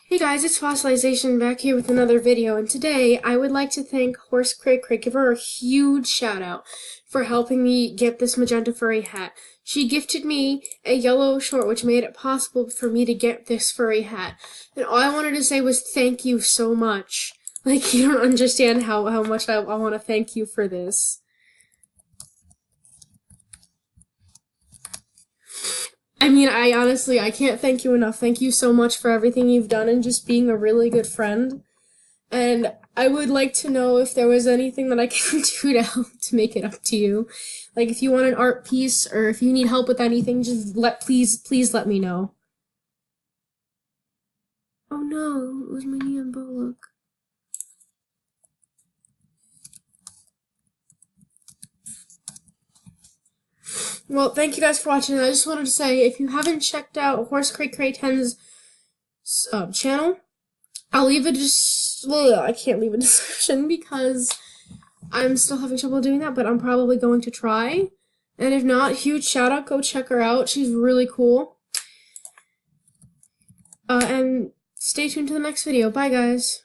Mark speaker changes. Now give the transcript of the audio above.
Speaker 1: Hey guys, it's Fossilization back here with another video, and today I would like to thank Horsecraycray10. Give her a huge shout out for helping me get this magenta furry hat. She gifted me a yellow short which made it possible for me to get this furry hat. And all I wanted to say was thank you so much. Like, you don't understand how much I want to thank you for this. I mean, I honestly can't thank you enough. Thank you so much for everything you've done and just being a really good friend. And I would like to know if there was anything that I can do to help to make it up to you. Like, if you want an art piece or if you need help with anything, just please let me know. Oh no, it was my neon bow look. Well, thank you guys for watching. I just wanted to say, if you haven't checked out Horsecraycray10's channel, I'll leave I can't leave a description because I'm still having trouble doing that, but I'm probably going to try. And if not, huge shout out, go check her out. She's really cool. And stay tuned to the next video. Bye, guys.